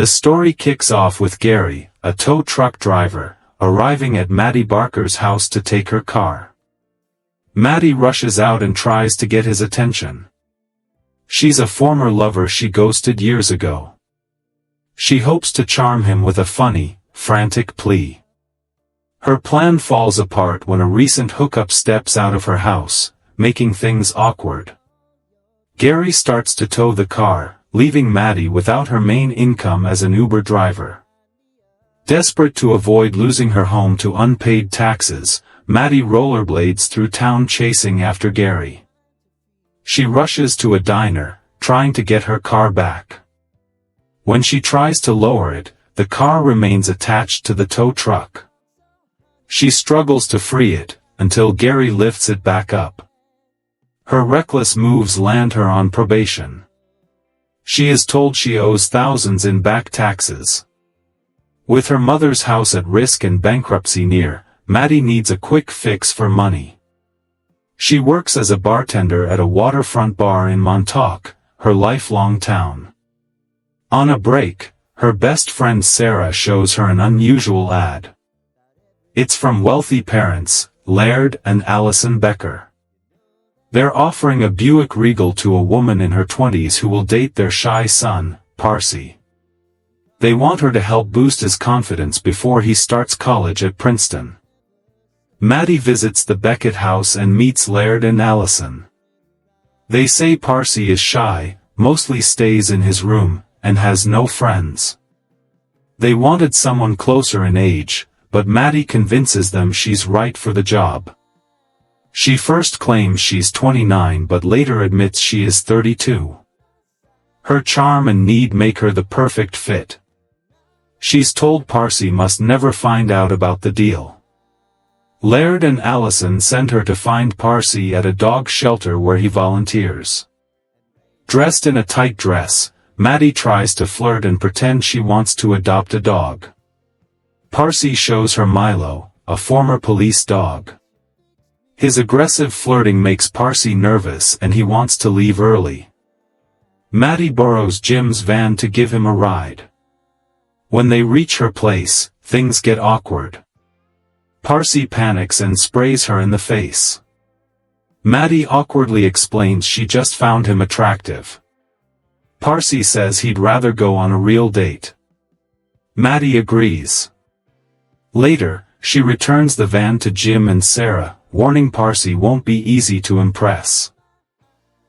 The story kicks off with Gary, a tow truck driver, arriving at Maddie Barker's house to take her car. Maddie rushes out and tries to get his attention. She's a former lover she ghosted years ago. She hopes to charm him with a funny, frantic plea. Her plan falls apart when a recent hookup steps out of her house, making things awkward. Gary starts to tow the car, leaving Maddie without her main income as an Uber driver. Desperate to avoid losing her home to unpaid taxes, Maddie rollerblades through town chasing after Gary. She rushes to a diner, trying to get her car back. When she tries to lower it, the car remains attached to the tow truck. She struggles to free it, until Gary lifts it back up. Her reckless moves land her on probation. She is told she owes thousands in back taxes. With her mother's house at risk and bankruptcy near, Maddie needs a quick fix for money. She works as a bartender at a waterfront bar in Montauk, her lifelong town. On a break, her best friend Sarah shows her an unusual ad. It's from wealthy parents, Laird and Allison Becker. They're offering a Buick Regal to a woman in her 20s who will date their shy son, Parsi. They want her to help boost his confidence before he starts college at Princeton. Maddie visits the Beckett house and meets Laird and Allison. They say Parsi is shy, mostly stays in his room, and has no friends. They wanted someone closer in age, but Maddie convinces them she's right for the job. She first claims she's 29 but later admits she is 32. Her charm and need make her the perfect fit. She's told Parsi must never find out about the deal. Laird and Allison send her to find Parsi at a dog shelter where he volunteers. Dressed in a tight dress, Maddie tries to flirt and pretend she wants to adopt a dog. Parsi shows her Milo, a former police dog. His aggressive flirting makes Parsi nervous and he wants to leave early. Maddie borrows Jim's van to give him a ride. When they reach her place, things get awkward. Parsi panics and sprays her in the face. Maddie awkwardly explains she just found him attractive. Parsi says he'd rather go on a real date. Maddie agrees. Later, she returns the van to Jim and Sarah, warning Parsi won't be easy to impress.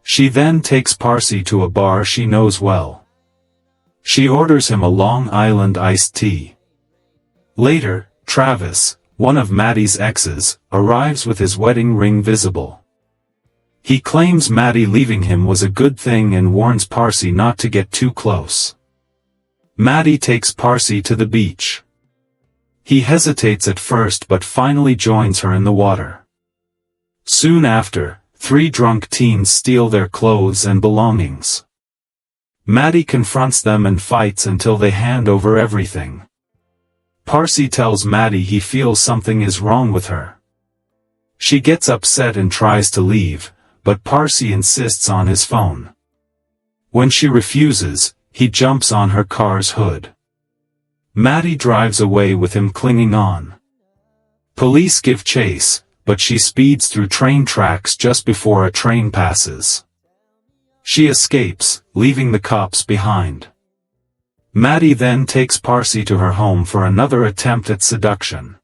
She then takes Parsi to a bar she knows well. She orders him a Long Island iced tea. Later, Travis, one of Maddie's exes, arrives with his wedding ring visible. He claims Maddie leaving him was a good thing and warns Parsi not to get too close. Maddie takes Parsi to the beach. He hesitates at first but finally joins her in the water. Soon after, 3 drunk teens steal their clothes and belongings. Maddie confronts them and fights until they hand over everything. Parsi tells Maddie he feels something is wrong with her. She gets upset and tries to leave, but Parsi insists on his phone. When she refuses, he jumps on her car's hood. Maddie drives away with him clinging on. Police give chase, but she speeds through train tracks just before a train passes. She escapes, leaving the cops behind. Maddie then takes Parsi to her home for another attempt at seduction.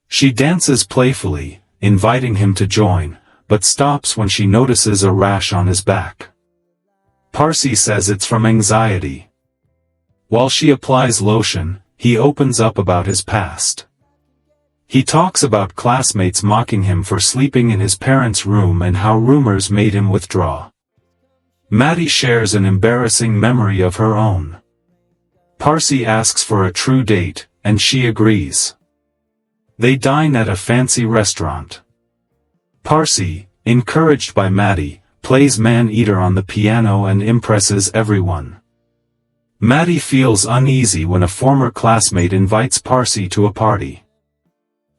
She dances playfully, inviting him to join, but stops when she notices a rash on his back. Parsi says it's from anxiety. While she applies lotion, he opens up about his past. He talks about classmates mocking him for sleeping in his parents' room and how rumors made him withdraw. Maddie shares an embarrassing memory of her own. Parsi asks for a true date, and she agrees. They dine at a fancy restaurant. Parsi, encouraged by Maddie, plays Man-Eater on the piano and impresses everyone. Maddie feels uneasy when a former classmate invites Parsi to a party.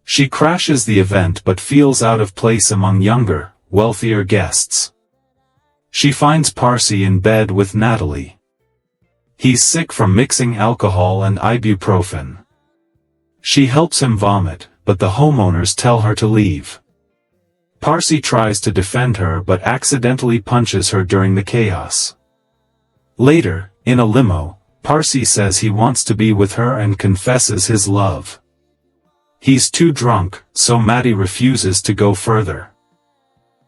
She crashes the event but feels out of place among younger, wealthier guests. She finds Parsi in bed with Natalie. He's sick from mixing alcohol and ibuprofen. She helps him vomit, but the homeowners tell her to leave. Parsi tries to defend her but accidentally punches her during the chaos. Later, in a limo, Parsi says he wants to be with her and confesses his love. He's too drunk, so Maddie refuses to go further.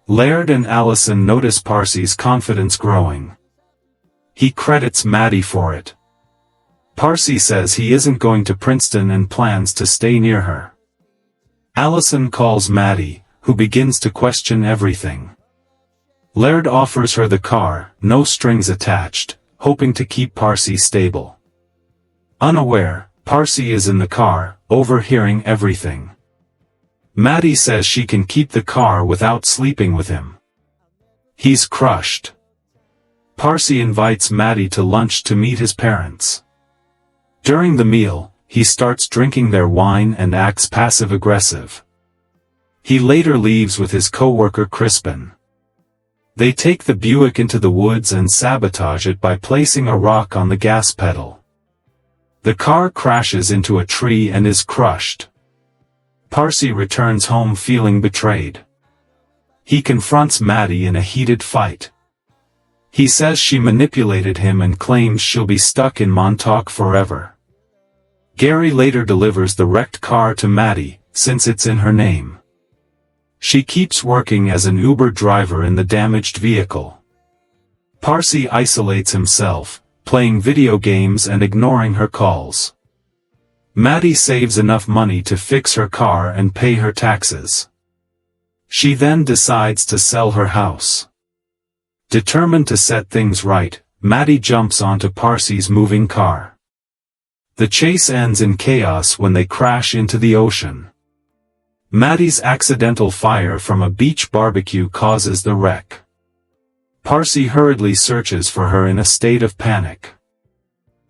Laird and Allison notice Parsi's confidence growing. He credits Maddie for it. Parsi says he isn't going to Princeton and plans to stay near her. Allison calls Maddie, who begins to question everything. Laird offers her the car, no strings attached, hoping to keep Parsi stable. Unaware, Parsi is in the car, overhearing everything. Maddie says she can keep the car without sleeping with him. He's crushed. Parsi invites Maddie to lunch to meet his parents. During the meal, he starts drinking their wine and acts passive-aggressive. He later leaves with his co-worker Crispin. They take the Buick into the woods and sabotage it by placing a rock on the gas pedal. The car crashes into a tree and is crushed. Parsi returns home feeling betrayed. He confronts Maddie in a heated fight. He says she manipulated him and claims she'll be stuck in Montauk forever. Gary later delivers the wrecked car to Maddie, since it's in her name. She keeps working as an Uber driver in the damaged vehicle. Parsi isolates himself, playing video games and ignoring her calls. Maddie saves enough money to fix her car and pay her taxes. She then decides to sell her house. Determined to set things right, Maddie jumps onto Parsi's moving car. The chase ends in chaos when they crash into the ocean. Maddie's accidental fire from a beach barbecue causes the wreck. Parsi hurriedly searches for her in a state of panic.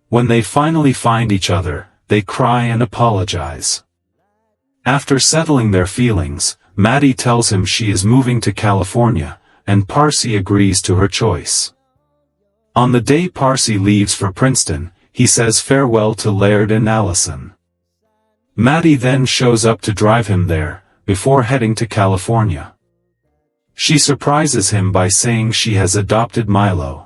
When they finally find each other, they cry and apologize. After settling their feelings, Maddie tells him she is moving to California, and Parsi agrees to her choice. On the day Parsi leaves for Princeton, he says farewell to Laird and Allison. Maddie then shows up to drive him there, before heading to California. She surprises him by saying she has adopted Milo.